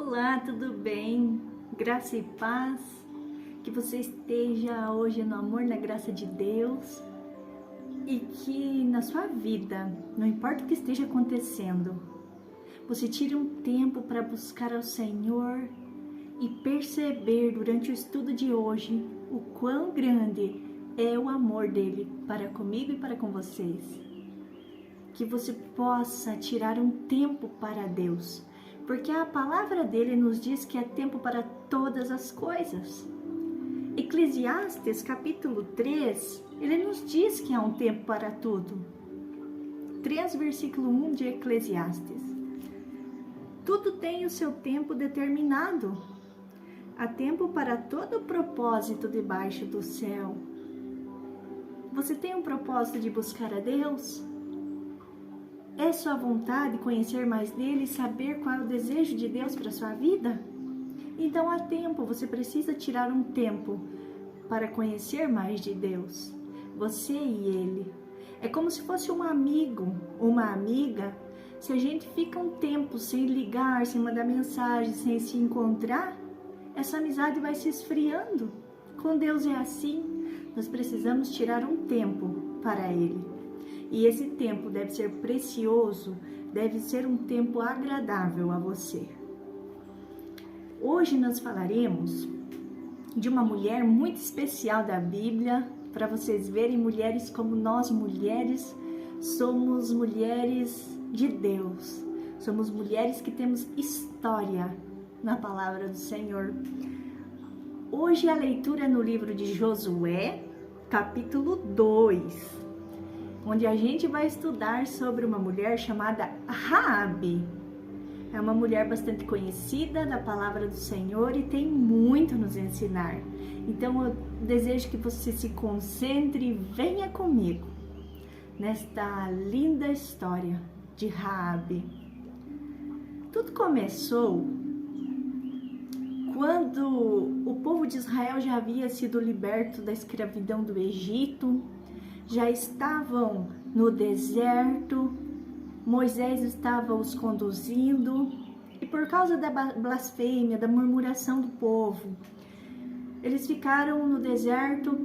Olá, tudo bem? Graça e paz. Que você esteja hoje no amor, na graça de Deus e que na sua vida, não importa o que esteja acontecendo, você tire um tempo para buscar ao Senhor e perceber durante o estudo de hoje o quão grande é o amor dele para comigo e para com vocês. Que você possa tirar um tempo para Deus, porque a palavra dele nos diz que é tempo para todas as coisas. Eclesiastes capítulo 3, ele nos diz que há um tempo para tudo. 3 versículo 1 de Eclesiastes. Tudo tem o seu tempo determinado. Há tempo para todo propósito debaixo do céu. Você tem um propósito de buscar a Deus? É sua vontade conhecer mais dele e saber qual é o desejo de Deus para a sua vida? Então há tempo, você precisa tirar um tempo para conhecer mais de Deus, você e ele. É como se fosse um amigo, uma amiga. Se a gente fica um tempo sem ligar, sem mandar mensagem, sem se encontrar, essa amizade vai se esfriando. Com Deus é assim, nós precisamos tirar um tempo para ele. E esse tempo deve ser precioso, deve ser um tempo agradável a você. Hoje nós falaremos de uma mulher muito especial da Bíblia, para vocês verem mulheres como nós mulheres, somos mulheres de Deus, somos mulheres que temos história na palavra do Senhor. Hoje a leitura é no livro de Josué, capítulo 2. Onde a gente vai estudar sobre uma mulher chamada Raabe. É uma mulher bastante conhecida da palavra do Senhor e tem muito a nos ensinar. Então eu desejo que você se concentre e venha comigo nesta linda história de Raabe. Tudo começou quando o povo de Israel já havia sido liberto da escravidão do Egito. Já estavam no deserto, Moisés estava os conduzindo e por causa da blasfêmia, da murmuração do povo, eles ficaram no deserto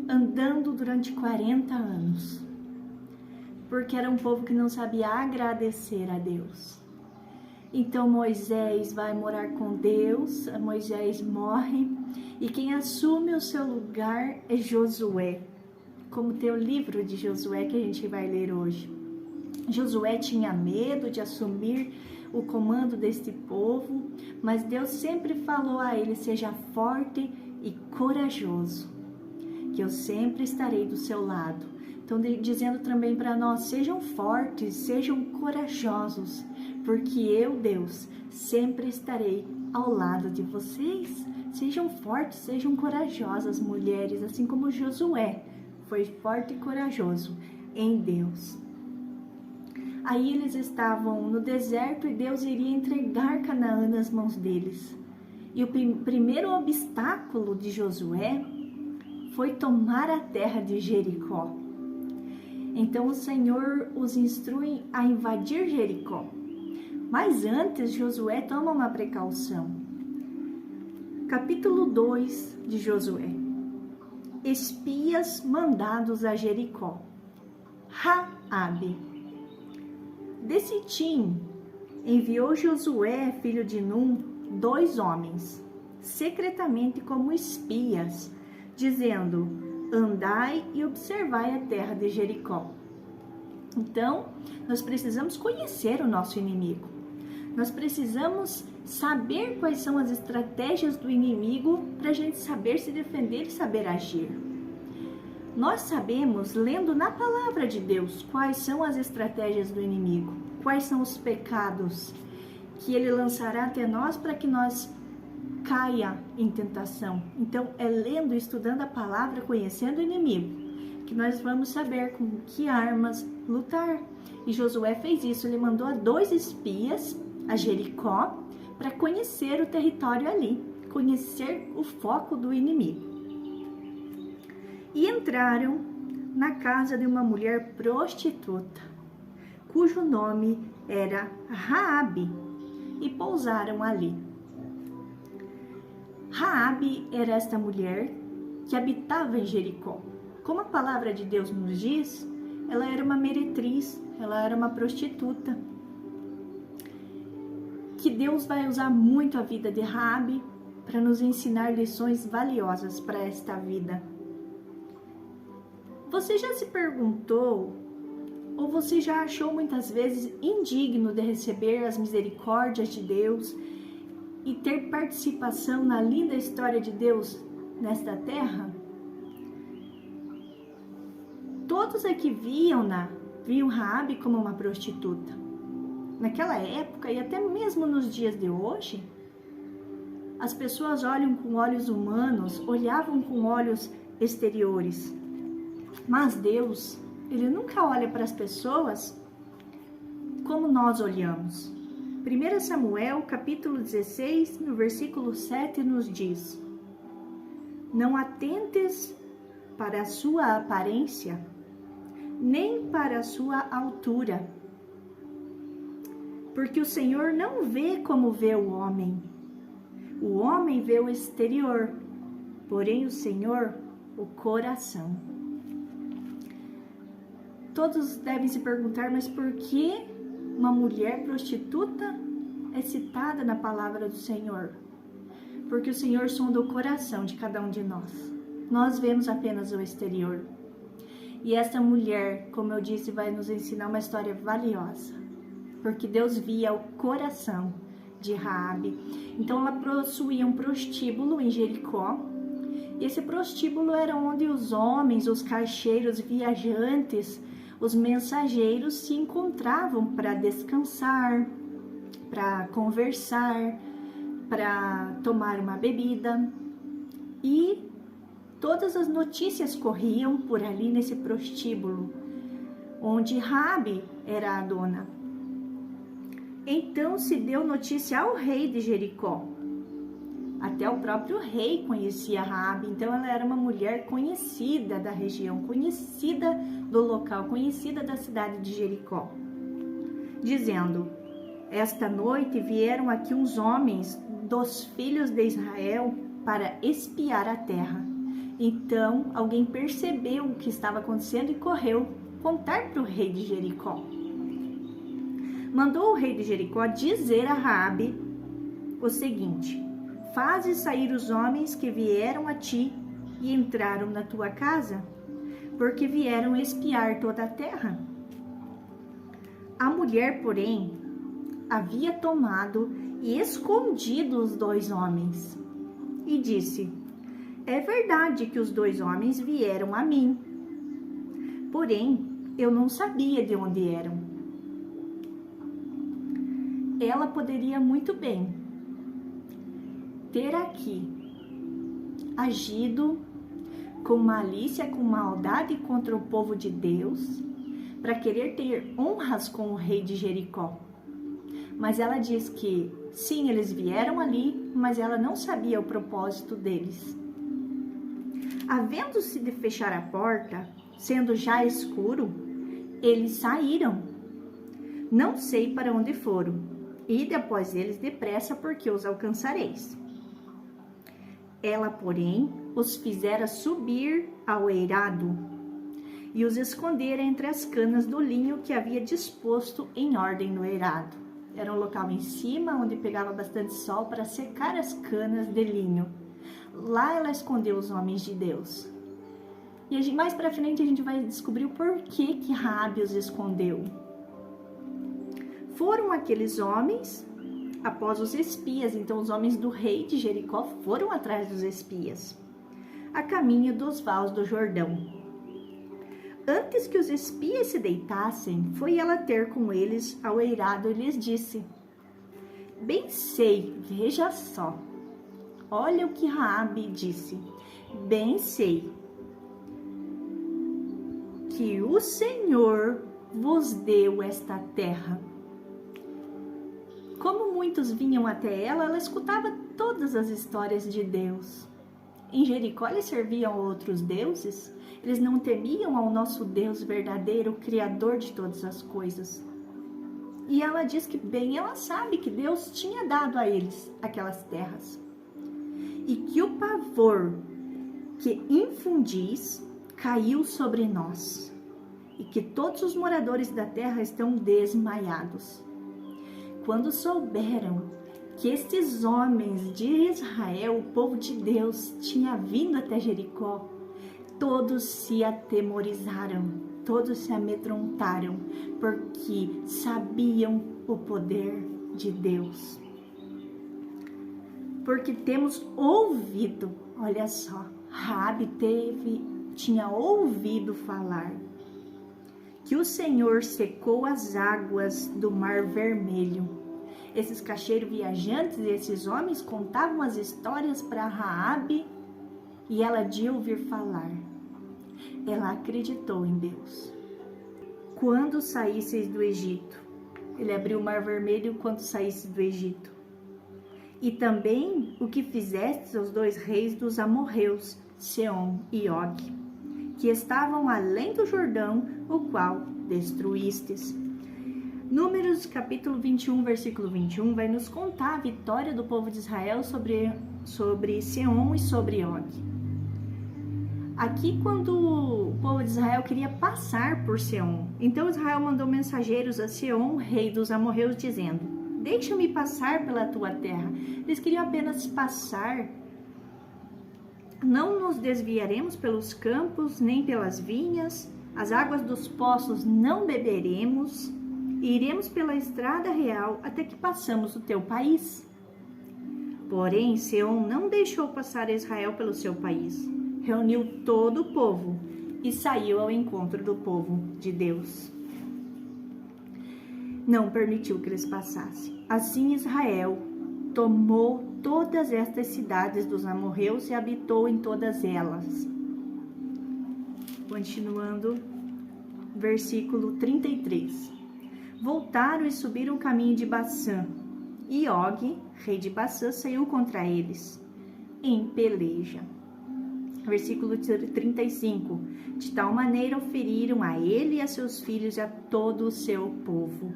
andando durante 40 anos, porque era um povo que não sabia agradecer a Deus. Então Moisés vai morar com Deus, Moisés morre e quem assume o seu lugar é Josué. Como tem o livro de Josué que a gente vai ler hoje. Josué tinha medo de assumir o comando deste povo, mas Deus sempre falou a ele: seja forte e corajoso, que eu sempre estarei do seu lado. Então dizendo também para nós: sejam fortes, sejam corajosos, porque eu, Deus, sempre estarei ao lado de vocês. Sejam fortes, sejam corajosas, mulheres, assim como Josué foi forte e corajoso em Deus. Aí eles estavam no deserto e Deus iria entregar Canaã nas mãos deles. E o primeiro obstáculo de Josué foi tomar a terra de Jericó. Então o Senhor os instrui a invadir Jericó. Mas antes Josué toma uma precaução. Capítulo 2 de Josué. Espias mandados a Jericó. Raabe. De Sitim enviou Josué, filho de Num, 2 homens, secretamente como espias, dizendo: andai e observai a terra de Jericó. Então, nós precisamos conhecer o nosso inimigo. Nós precisamos saber quais são as estratégias do inimigo para a gente saber se defender e saber agir. Nós sabemos, lendo na palavra de Deus, quais são as estratégias do inimigo, quais são os pecados que ele lançará até nós para que nós caia em tentação. Então, é lendo e estudando a palavra, conhecendo o inimigo, que nós vamos saber com que armas lutar. E Josué fez isso, ele mandou 2 espias a Jericó para conhecer o território ali, conhecer o foco do inimigo. E entraram na casa de uma mulher prostituta, cujo nome era Raabe, e pousaram ali. Raabe era esta mulher que habitava em Jericó. Como a palavra de Deus nos diz, ela era uma meretriz, ela era uma prostituta. Que Deus vai usar muito a vida de Raabe para nos ensinar lições valiosas para esta vida. Você já se perguntou, ou você já achou muitas vezes indigno de receber as misericórdias de Deus e ter participação na linda história de Deus nesta terra? Todos aqui viam Raabe como uma prostituta. Naquela época e até mesmo nos dias de hoje, as pessoas olham com olhos humanos, olhavam com olhos exteriores. Mas Deus, Ele nunca olha para as pessoas como nós olhamos. 1 Samuel, capítulo 16, no versículo 7, nos diz: Não atentes para a sua aparência, nem para a sua altura, porque o Senhor não vê como vê o homem. O homem vê o exterior, porém o Senhor, o coração. Todos devem se perguntar, mas por que uma mulher prostituta é citada na palavra do Senhor? Porque o Senhor sonda o coração de cada um de nós. Nós vemos apenas o exterior. E esta mulher, como eu disse, vai nos ensinar uma história valiosa. Porque Deus via o coração de Raabe. Então ela possuía um prostíbulo em Jericó. E esse prostíbulo era onde os homens, os caixeiros, viajantes, os mensageiros se encontravam para descansar, para conversar, para tomar uma bebida. E todas as notícias corriam por ali nesse prostíbulo, onde Raabe era a dona. Então se deu notícia ao rei de Jericó. Até o próprio rei conhecia Raabe, então ela era uma mulher conhecida da região, conhecida do local, conhecida da cidade de Jericó. Dizendo: Esta noite vieram aqui uns homens dos filhos de Israel para espiar a terra. Então alguém percebeu o que estava acontecendo e correu contar para o rei de Jericó. Mandou o rei de Jericó dizer a Raabe o seguinte: Faze sair os homens que vieram a ti e entraram na tua casa, porque vieram espiar toda a terra. A mulher, porém, havia tomado e escondido os 2 homens, e disse: É verdade que os 2 homens vieram a mim, porém eu não sabia de onde eram. Ela poderia muito bem ter aqui agido com malícia, com maldade contra o povo de Deus, para querer ter honras com o rei de Jericó. Mas ela diz que sim, eles vieram ali, mas ela não sabia o propósito deles. Havendo-se de fechar a porta, sendo já escuro, eles saíram. Não sei para onde foram. Ide após eles depressa, porque os alcançareis. Ela, porém, os fizera subir ao eirado e os escondera entre as canas do linho que havia disposto em ordem no eirado. Era um local em cima, onde pegava bastante sol para secar as canas de linho. Lá ela escondeu os homens de Deus. E mais para frente a gente vai descobrir o porquê que Raabe os escondeu. Foram aqueles homens após os espias, então os homens do rei de Jericó foram atrás dos espias, a caminho dos vales do Jordão. Antes que os espias se deitassem, foi ela ter com eles ao eirado e lhes disse: Bem sei, veja só, olha o que Raabe disse, bem sei que o Senhor vos deu esta terra. Como muitos vinham até ela, ela escutava todas as histórias de Deus. Em Jericó eles serviam a outros deuses, eles não temiam ao nosso Deus verdadeiro, Criador de todas as coisas. E ela diz que bem ela sabe que Deus tinha dado a eles aquelas terras. e que o pavor que infundis caiu sobre nós, e que todos os moradores da terra estão desmaiados. Quando souberam que estes homens de Israel, o povo de Deus, tinha vindo até Jericó, todos se atemorizaram, todos se amedrontaram, porque sabiam o poder de Deus. Porque temos ouvido, olha só, Raabe tinha ouvido falar que o Senhor secou as águas do Mar Vermelho. Esses cacheiros viajantes, esses homens contavam as histórias para Raabe e ela de ouvir falar. Ela acreditou em Deus. Quando saísseis do Egito, ele abriu o Mar Vermelho quando saísse do Egito. E também o que fizestes aos 2 reis dos amorreus, Seom e Og, que estavam além do Jordão, o qual destruístes. Números capítulo 21, versículo 21, vai nos contar a vitória do povo de Israel sobre Seom e sobre Og. Aqui, quando o povo de Israel queria passar por Seom, então Israel mandou mensageiros a Seom, rei dos amorreus, dizendo: deixa-me passar pela tua terra. Eles queriam apenas passar. Não nos desviaremos pelos campos, nem pelas vinhas, as águas dos poços não beberemos, e iremos pela estrada real até que passamos o teu país. Porém, Seom não deixou passar Israel pelo seu país. Reuniu todo o povo e saiu ao encontro do povo de Deus. Não permitiu que eles passassem. Assim Israel tomou todas estas cidades dos amorreus e habitou em todas elas. Continuando, versículo 33. Voltaram e subiram o caminho de Bassã, e Og, rei de Bassã, saiu contra eles, em peleja. Versículo 35. De tal maneira o feriram a ele e a seus filhos e a todo o seu povo,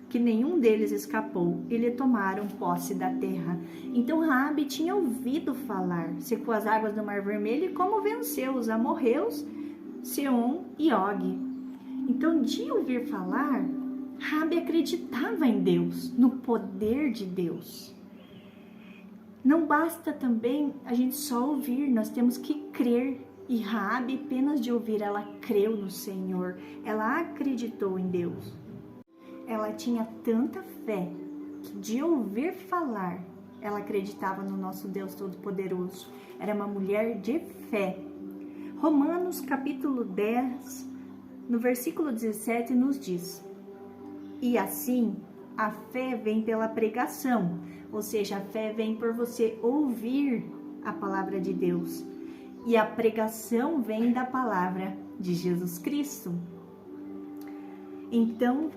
que nenhum deles escapou, e lhe tomaram posse da terra. Então Raabe tinha ouvido falar, secou as águas do Mar Vermelho e como venceu os amorreus, Seom e Og. Então, de ouvir falar, Raabe acreditava em Deus, no poder de Deus. Não basta também a gente só ouvir, nós temos que crer. E Raabe, apenas de ouvir, ela creu no Senhor, ela acreditou em Deus. Ela tinha tanta fé que de ouvir falar, ela acreditava no nosso Deus Todo-Poderoso. Era uma mulher de fé. Romanos capítulo 10, no versículo 17, nos diz: e assim, a fé vem pela pregação, ou seja, a fé vem por você ouvir a palavra de Deus. E a pregação vem da palavra de Jesus Cristo. Então,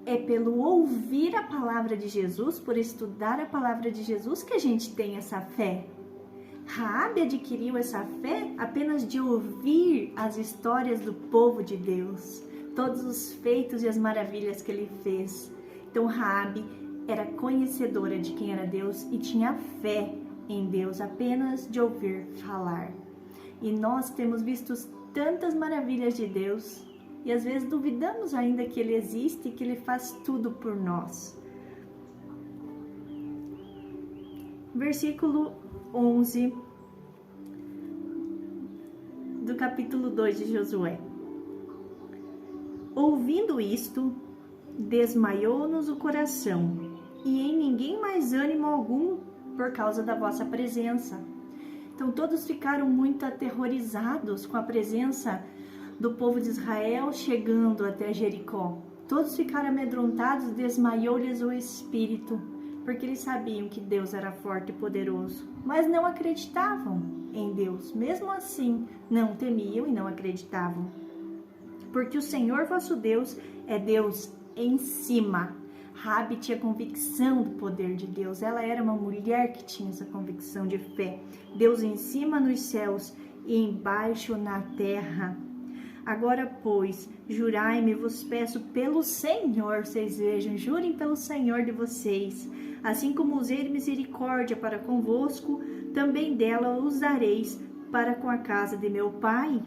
é pelo ouvir a palavra de Jesus, por estudar a palavra de Jesus, que a gente tem essa fé. Raabe adquiriu essa fé apenas de ouvir as histórias do povo de Deus, todos os feitos e as maravilhas que ele fez. Então Raabe era conhecedora de quem era Deus e tinha fé em Deus apenas de ouvir falar. E nós temos visto tantas maravilhas de Deus e às vezes duvidamos ainda que Ele existe e que Ele faz tudo por nós. Versículo 11 do capítulo 2 de Josué. Ouvindo isto, desmaiou-nos o coração, e em ninguém mais ânimo algum por causa da vossa presença. Então todos ficaram muito aterrorizados com a presença do povo de Israel chegando até Jericó. Todos ficaram amedrontados, desmaiou-lhes o espírito, porque eles sabiam que Deus era forte e poderoso, mas não acreditavam em Deus. Mesmo assim, não temiam e não acreditavam. Porque o Senhor vosso Deus é Deus em cima. Raabe tinha convicção do poder de Deus. Ela era uma mulher que tinha essa convicção de fé. Deus em cima nos céus e embaixo na terra. Agora, pois, jurai-me, vos peço pelo Senhor, vocês vejam, jurem pelo Senhor de vocês, assim como usei misericórdia para convosco, também dela usareis para com a casa de meu pai,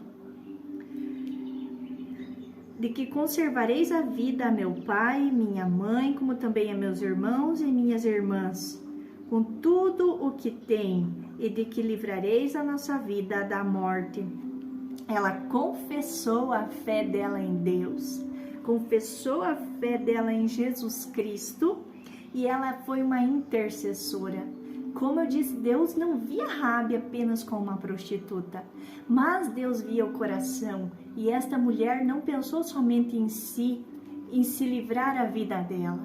de que conservareis a vida a meu pai, minha mãe, como também a meus irmãos e minhas irmãs, com tudo o que tem, e de que livrareis a nossa vida da morte. Ela confessou a fé dela em Deus, confessou a fé dela em Jesus Cristo, e ela foi uma intercessora. Como eu disse, Deus não via Raabe apenas como uma prostituta, mas Deus via o coração. E esta mulher não pensou somente em se livrar a vida dela.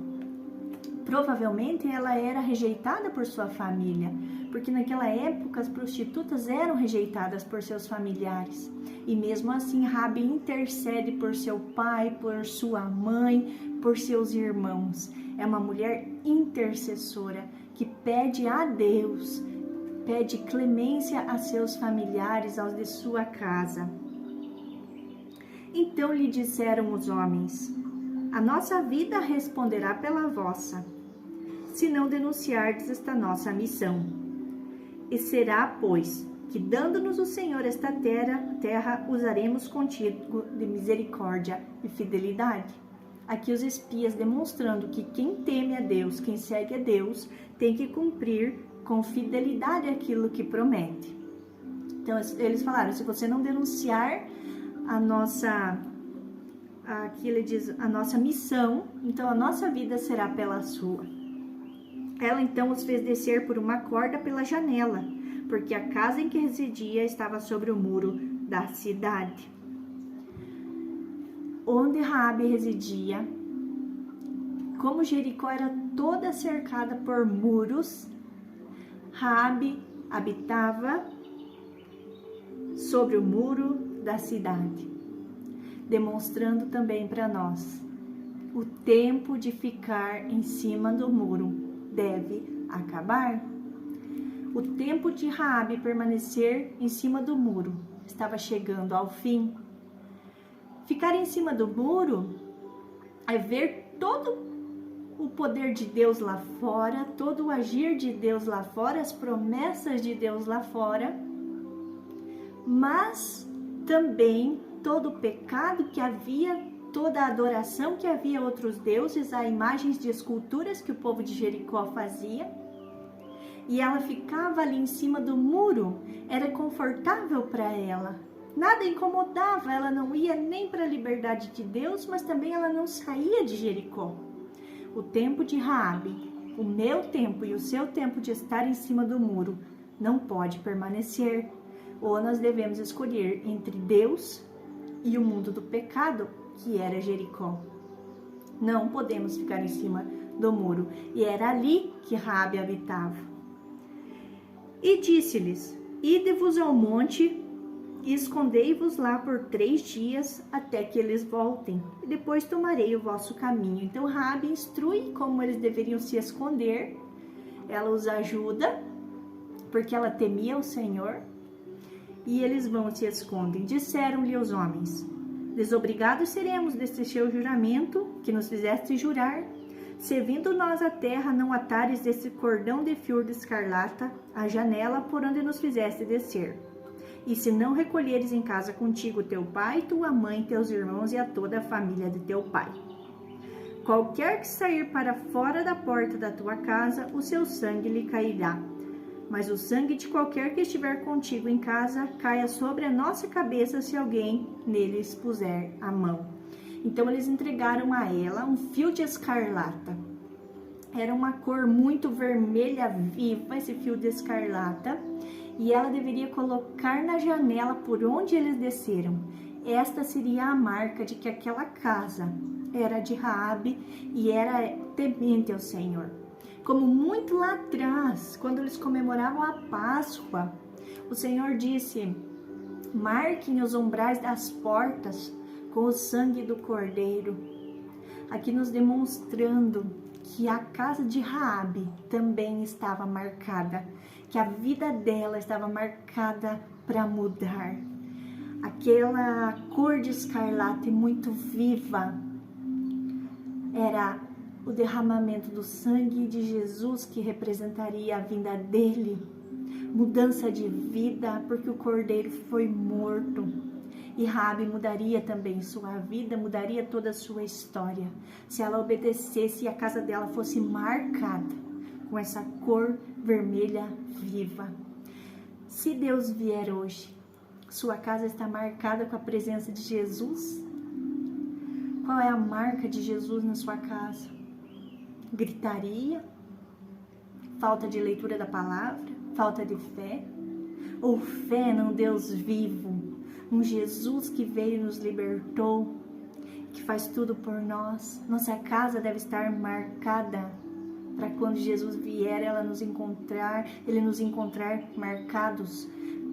Provavelmente ela era rejeitada por sua família, porque naquela época as prostitutas eram rejeitadas por seus familiares. E mesmo assim, Raabe intercede por seu pai, por sua mãe, por seus irmãos. É uma mulher intercessora que pede a Deus, pede clemência a seus familiares, aos de sua casa. Então lhe disseram os homens: a nossa vida responderá pela vossa, se não denunciardes esta nossa missão. E será, pois, que dando-nos o Senhor esta terra, usaremos contigo de misericórdia e fidelidade. Aqui os espias demonstrando que quem teme a Deus, quem segue a Deus, tem que cumprir com fidelidade aquilo que promete. Então eles falaram: se você não denunciar a nossa, aqui ele diz, a nossa missão, então a nossa vida será pela sua. Ela então os fez descer por uma corda pela janela, porque a casa em que residia estava sobre o muro da cidade. Onde Raabe residia, como Jericó era toda cercada por muros, Raabe habitava sobre o muro da cidade, demonstrando também para nós o tempo de ficar em cima do muro deve acabar. O tempo de Raabe permanecer em cima do muro estava chegando ao fim. Ficar em cima do muro é ver todo o poder de Deus lá fora, todo o agir de Deus lá fora, as promessas de Deus lá fora, mas também todo o pecado que havia, toda a adoração que havia a outros deuses, a imagens de esculturas que o povo de Jericó fazia. E ela ficava ali em cima do muro, era confortável para ela. Nada incomodava, ela não ia nem para a liberdade de Deus, mas também ela não saía de Jericó. O tempo de Raabe, o meu tempo e o seu tempo de estar em cima do muro não pode permanecer. Ou nós devemos escolher entre Deus e o mundo do pecado, que era Jericó. Não podemos ficar em cima do muro. E era ali que Raabe habitava. E disse-lhes: ide-vos ao monte e escondei-vos lá por 3 dias até que eles voltem, e depois tomarei o vosso caminho. Então Raabe instrui como eles deveriam se esconder. Ela os ajuda, porque ela temia o Senhor, e eles vão e se escondem. Disseram-lhe os homens: desobrigados seremos deste teu juramento que nos fizeste jurar, se vindo nós à terra não atares desse cordão de fio de escarlata a janela por onde nos fizeste descer. E se não recolheres em casa contigo teu pai, tua mãe, teus irmãos e a toda a família de teu pai. Qualquer que sair para fora da porta da tua casa, o seu sangue lhe cairá. Mas o sangue de qualquer que estiver contigo em casa, caia sobre a nossa cabeça se alguém neles puser a mão. Então eles entregaram a ela um fio de escarlata. Era uma cor muito vermelha viva, esse fio de escarlata. E ela deveria colocar na janela por onde eles desceram. Esta seria a marca de que aquela casa era de Raabe e era temente ao Senhor. Como muito lá atrás, quando eles comemoravam a Páscoa, o Senhor disse: marquem os umbrais das portas com o sangue do Cordeiro. Aqui nos demonstrando que a casa de Raabe também estava marcada, que a vida dela estava marcada para mudar. aquela cor de escarlate muito viva, era o derramamento do sangue de Jesus, que representaria a vinda dele, mudança de vida, porque o cordeiro foi morto. E Raabe mudaria também sua vida, mudaria toda a sua história, se ela obedecesse e a casa dela fosse marcada com essa cor vermelha viva. Se Deus vier hoje, sua casa está marcada com a presença de Jesus? Qual é a marca de Jesus na sua casa? Gritaria? Falta de leitura da palavra? Falta de fé? Ou fé num Deus vivo? Um Jesus que veio e nos libertou, que faz tudo por nós? Nossa casa deve estar marcada para quando Jesus vier, ele nos encontrar marcados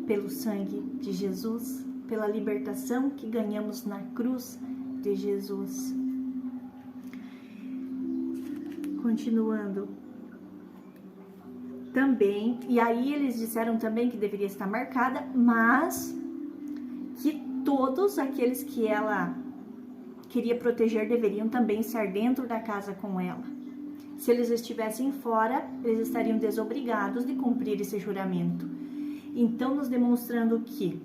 pelo sangue de Jesus, pela libertação que ganhamos na cruz de Jesus. Continuando. Também, e aí eles disseram também que deveria estar marcada, mas que todos aqueles que ela queria proteger deveriam também estar dentro da casa com ela. Se eles estivessem fora, eles estariam desobrigados de cumprir esse juramento. Então, nos demonstrando que,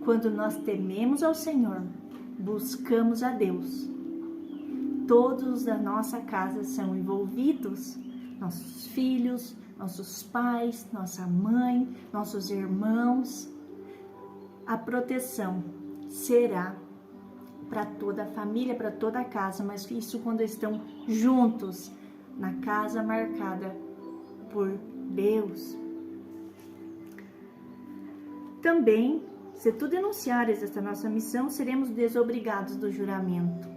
quando nós tememos ao Senhor, buscamos a Deus, todos da nossa casa são envolvidos, nossos filhos, nossos pais, nossa mãe, nossos irmãos. A proteção será para toda a família, para toda a casa, mas isso quando estão juntos na casa marcada por Deus. Também, se tu denunciares esta nossa missão, seremos desobrigados do juramento.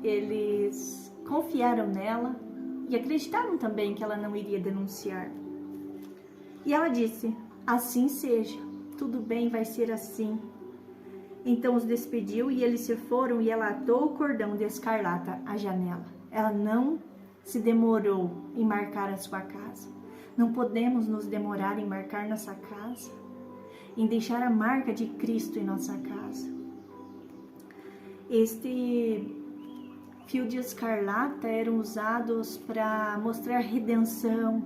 Eles confiaram nela e acreditaram também que ela não iria denunciar. E ela disse: assim seja. Tudo bem, vai ser assim. Então os despediu e eles se foram, e ela atou o cordão de escarlata à janela. Ela não se demorou em marcar a sua casa. Não podemos nos demorar em marcar nossa casa, em deixar a marca de Cristo em nossa casa. Este fio de escarlata eram usados para mostrar redenção,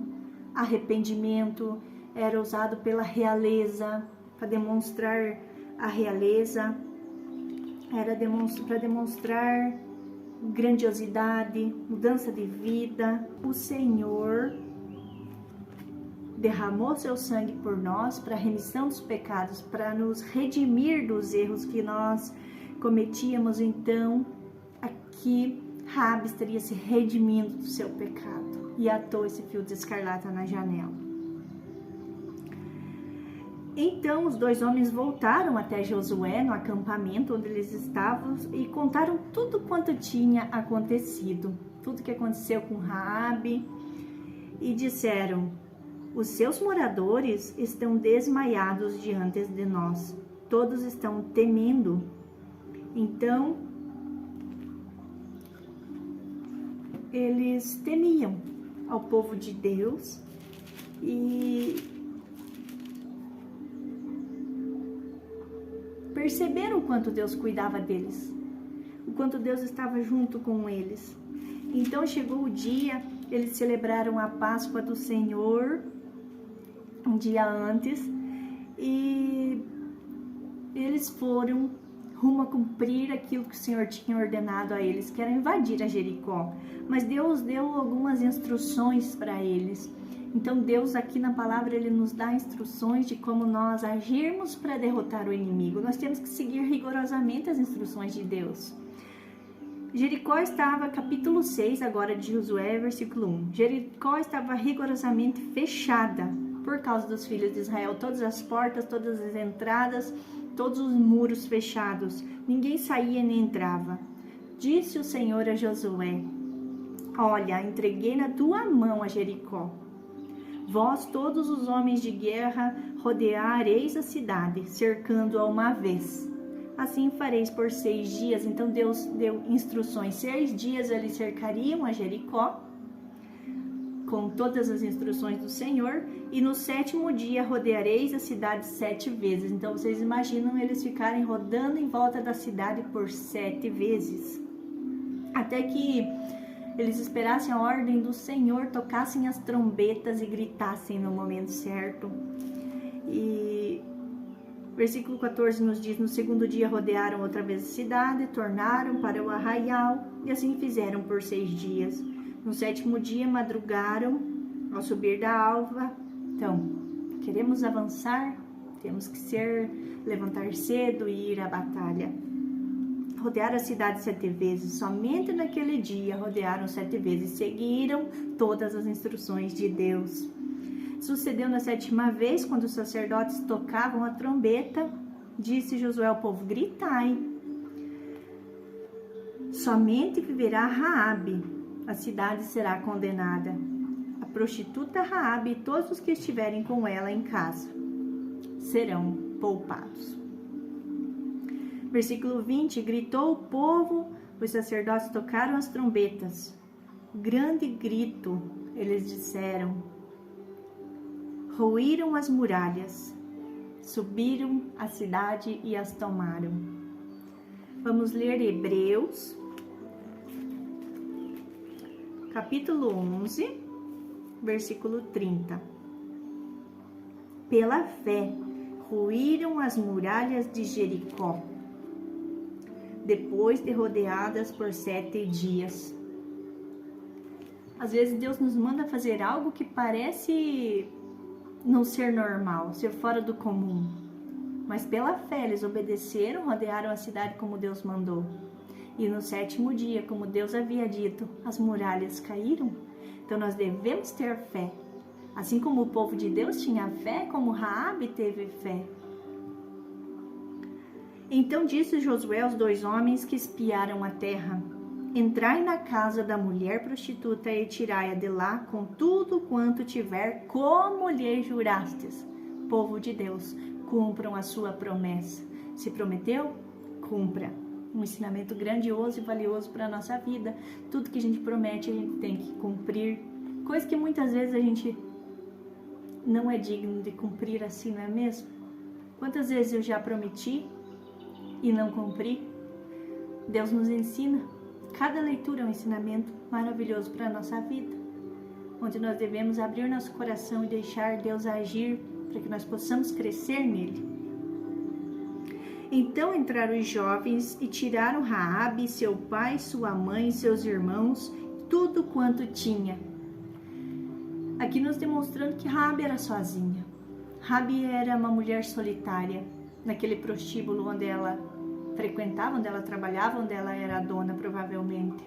arrependimento, era usado pela realeza, para demonstrar a realeza, era para demonstrar grandiosidade, mudança de vida. O Senhor derramou seu sangue por nós para a remissão dos pecados, para nos redimir dos erros que nós cometíamos. Então, aqui Raabe estaria se redimindo do seu pecado e atou esse fio de escarlata na janela. Então os dois homens voltaram até Josué no acampamento onde eles estavam e contaram tudo quanto tinha acontecido, tudo que aconteceu com Raabe, e disseram: os seus moradores estão desmaiados diante de nós, todos estão temendo. Então eles temiam ao povo de Deus e perceberam o quanto Deus cuidava deles, o quanto Deus estava junto com eles. Então chegou o dia, eles celebraram a Páscoa do Senhor um dia antes, e eles foram rumo a cumprir aquilo que o Senhor tinha ordenado a eles, que era invadir a Jericó. Mas Deus deu algumas instruções para eles. Então Deus aqui na palavra, Ele nos dá instruções de como nós agirmos para derrotar o inimigo. Nós temos que seguir rigorosamente as instruções de Deus. Jericó estava, capítulo 6 agora de Josué, versículo 1. Jericó estava rigorosamente fechada por causa dos filhos de Israel. Todas as portas, todas as entradas, todos os muros fechados. Ninguém saía nem entrava. Disse o Senhor a Josué: olha, entreguei na tua mão a Jericó. Vós, todos os homens de guerra, rodeareis a cidade, cercando-a uma vez. Assim fareis por 6 dias. Então Deus deu instruções. 6 dias eles cercariam a Jericó com todas as instruções do Senhor, e no 7º dia rodeareis a cidade 7 vezes. Então vocês imaginam eles ficarem rodando em volta da cidade por 7 vezes, até que eles esperassem a ordem do Senhor, tocassem as trombetas e gritassem no momento certo. E versículo 14 nos diz: no 2º dia rodearam outra vez a cidade, tornaram para o arraial, e assim fizeram por 6 dias. No 7º dia madrugaram ao subir da alva. Então, queremos avançar, temos que levantar cedo e ir à batalha. Rodearam a cidade 7 vezes, somente naquele dia rodearam 7 vezes, seguiram todas as instruções de Deus. Sucedeu na 7ª vez, quando os sacerdotes tocavam a trombeta, disse Josué ao povo: gritai, somente viverá Raabe, a cidade será condenada. A prostituta Raabe e todos os que estiverem com ela em casa serão poupados. Versículo 20, gritou o povo, os sacerdotes tocaram as trombetas. Grande grito, eles disseram. Ruíram as muralhas, subiram a cidade e as tomaram. Vamos ler Hebreus, capítulo 11, versículo 30. Pela fé, ruíram as muralhas de Jericó, depois de rodeadas por 7 dias. Às vezes Deus nos manda fazer algo que parece não ser normal, ser fora do comum. Mas pela fé eles obedeceram, rodearam a cidade como Deus mandou. E no 7º dia, como Deus havia dito, as muralhas caíram. Então nós devemos ter fé. Assim como o povo de Deus tinha fé, como Raabe teve fé. Então disse Josué aos 2 homens que espiaram a terra: entrai na casa da mulher prostituta e tirai-a de lá com tudo quanto tiver, como lhe jurastes. Povo de Deus, cumpram a sua promessa. Se prometeu, cumpra. Um ensinamento grandioso e valioso para a nossa vida. Tudo que a gente promete, a gente tem que cumprir. Coisa que muitas vezes a gente não é digno de cumprir assim, não é mesmo? Quantas vezes eu já prometi e não cumpri? Deus nos ensina. Cada leitura é um ensinamento maravilhoso para a nossa vida, onde nós devemos abrir nosso coração e deixar Deus agir para que nós possamos crescer nele. Então entraram os jovens e tiraram Raabe, seu pai, sua mãe, seus irmãos, tudo quanto tinha. Aqui nos demonstrando que Raabe era sozinha. Raabe era uma mulher solitária, naquele prostíbulo onde ela frequentava, onde ela trabalhava, onde ela era a dona, provavelmente.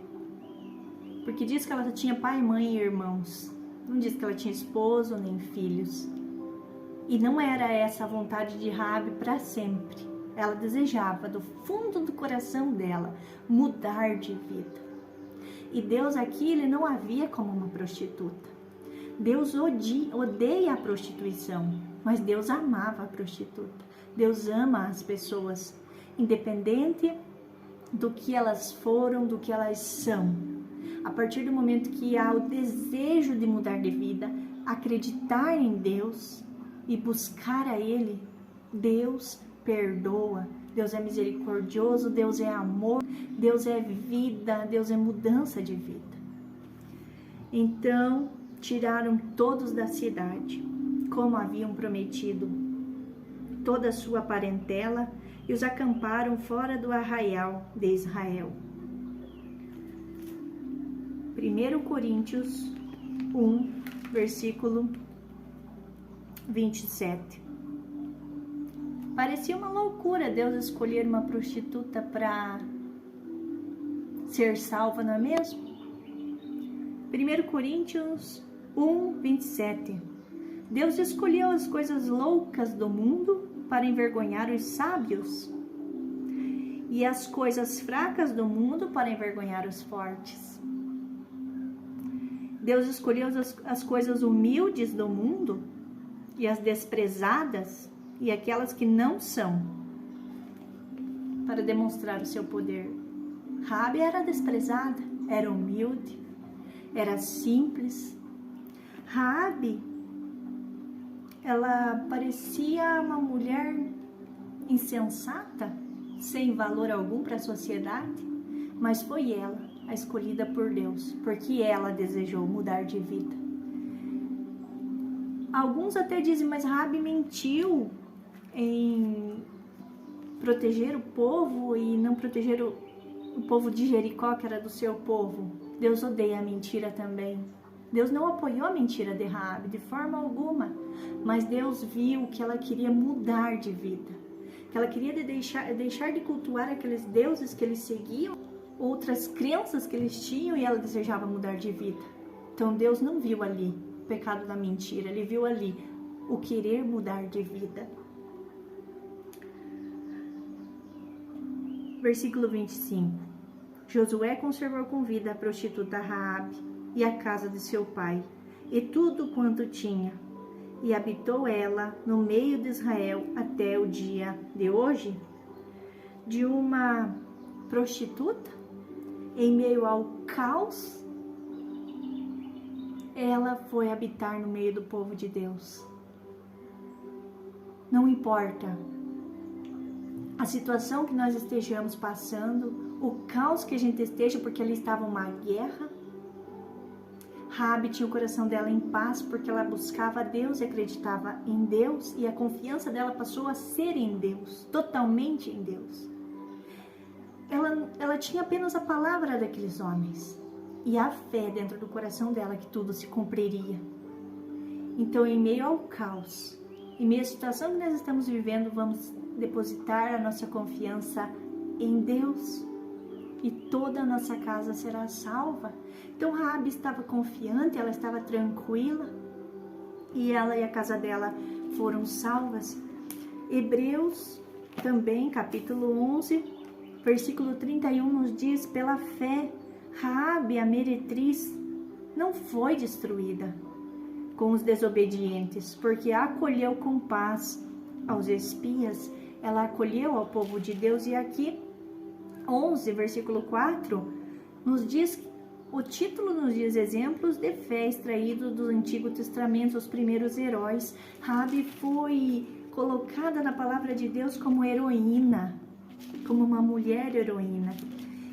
Porque diz que ela tinha pai, mãe e irmãos. Não diz que ela tinha esposo nem filhos. E não era essa a vontade de Raabe para sempre. Ela desejava, do fundo do coração dela, mudar de vida. E Deus aqui, ele não a via como uma prostituta. Deus odeia a prostituição, mas Deus amava a prostituta. Deus ama as pessoas, independente do que elas foram, do que elas são. A partir do momento que há o desejo de mudar de vida, acreditar em Deus e buscar a Ele, Deus perdoa. Deus é misericordioso, Deus é amor, Deus é vida, Deus é mudança de vida. Então, tiraram todos da cidade, como haviam prometido, toda a sua parentela, e os acamparam fora do arraial de Israel. 1 Coríntios 1, versículo 27. Parecia uma loucura Deus escolher uma prostituta para ser salva, não é mesmo? 1 Coríntios 1, 27. Deus escolheu as coisas loucas do mundo para envergonhar os sábios, e as coisas fracas do mundo para envergonhar os fortes. Deus escolheu as coisas humildes do mundo e as desprezadas e aquelas que não são, para demonstrar o seu poder. Raabe era desprezada, era humilde, era simples, Raabe, ela parecia uma mulher insensata, sem valor algum para a sociedade, mas foi ela a escolhida por Deus, porque ela desejou mudar de vida. Alguns até dizem, mas Raabe mentiu em proteger o povo e não proteger o povo de Jericó, que era do seu povo. Deus odeia a mentira também. Deus não apoiou a mentira de Raabe de forma alguma, mas Deus viu que ela queria mudar de vida, que ela queria deixar de cultuar aqueles deuses que eles seguiam, outras crenças que eles tinham, e ela desejava mudar de vida. Então Deus não viu ali o pecado da mentira, Ele viu ali o querer mudar de vida. Versículo 25. Josué conservou com vida a prostituta Raabe e a casa de seu pai, e tudo quanto tinha, e habitou ela no meio de Israel até o dia de hoje. De uma prostituta, em meio ao caos, ela foi habitar no meio do povo de Deus. Não importa a situação que nós estejamos passando, o caos que a gente esteja, porque ali estava uma guerra. Raabe tinha o coração dela em paz, porque ela buscava a Deus e acreditava em Deus, e a confiança dela passou a ser em Deus, totalmente em Deus. Ela tinha apenas a palavra daqueles homens e a fé dentro do coração dela que tudo se cumpriria. Então, em meio ao caos, em meio à situação que nós estamos vivendo, vamos depositar a nossa confiança em Deus e toda a nossa casa será salva. Então Raabe estava confiante, ela estava tranquila, e ela e a casa dela foram salvas. Hebreus também, capítulo 11, versículo 31 nos diz: pela fé, Raabe, a meretriz, não foi destruída com os desobedientes, porque acolheu com paz aos espias. Ela acolheu ao povo de Deus. E aqui 11, versículo 4, nos diz, o título nos diz exemplos de fé extraídos do Antigo Testamento, os primeiros heróis. Raabe foi colocada na palavra de Deus como heroína, como uma mulher heroína.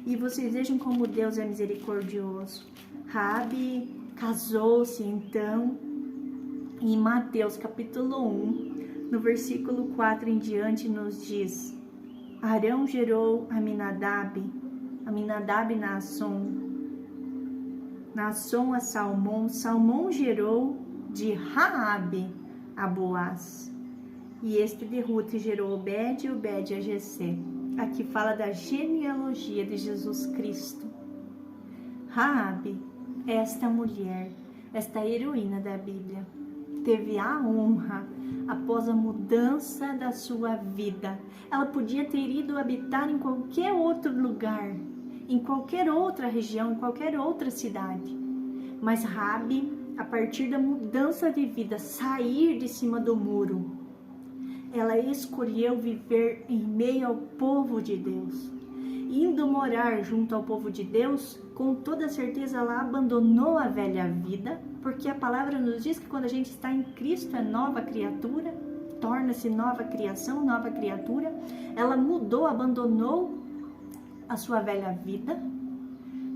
E vocês vejam como Deus é misericordioso. Raabe casou-se então, em Mateus capítulo 1, no versículo 4 em diante, nos diz: Arão gerou Aminadab, Aminadab Naasson, Naasson a Salmão, Salmão gerou de Raabe a Boaz, e este de Rute gerou Obed, e Obed a Jessé. Aqui fala da genealogia de Jesus Cristo. Raabe, esta mulher, esta heroína da Bíblia, teve a honra após a mudança da sua vida. Ela podia ter ido habitar em qualquer outro lugar, em qualquer outra região, em qualquer outra cidade. Mas Raabe, a partir da mudança de vida, sair de cima do muro, ela escolheu viver em meio ao povo de Deus. Indo morar junto ao povo de Deus, com toda certeza ela abandonou a velha vida, porque a palavra nos diz que quando a gente está em Cristo é nova criatura, torna-se nova criação, nova criatura. Ela mudou, abandonou a sua velha vida,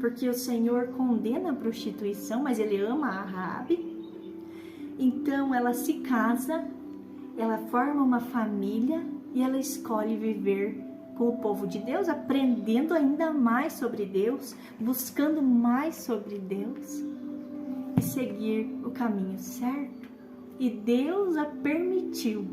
porque o Senhor condena a prostituição, mas Ele ama a Raabe. Então ela se casa, ela forma uma família e ela escolhe viver com o povo de Deus, aprendendo ainda mais sobre Deus, buscando mais sobre Deus e seguir o caminho certo. E Deus a permitiu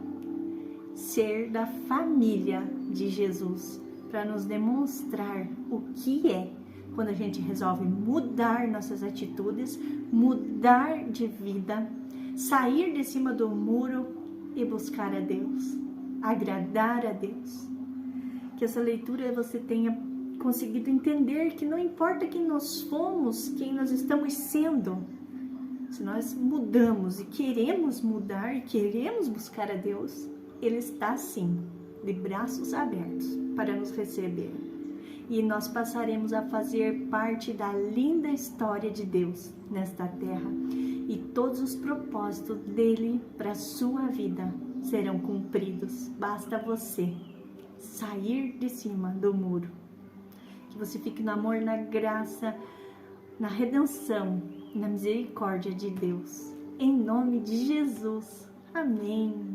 ser da família de Jesus, para nos demonstrar o que é quando a gente resolve mudar nossas atitudes, mudar de vida, sair de cima do muro e buscar a Deus, agradar a Deus. Que essa leitura você tenha conseguido entender que não importa quem nós fomos, quem nós estamos sendo, se nós mudamos e queremos mudar e queremos buscar a Deus, Ele está sim, de braços abertos para nos receber. E nós passaremos a fazer parte da linda história de Deus nesta terra. e todos os propósitos dele para a sua vida serão cumpridos. Basta você sair de cima do muro. Que você fique no amor, na graça, na redenção, na misericórdia de Deus. Em nome de Jesus. Amém.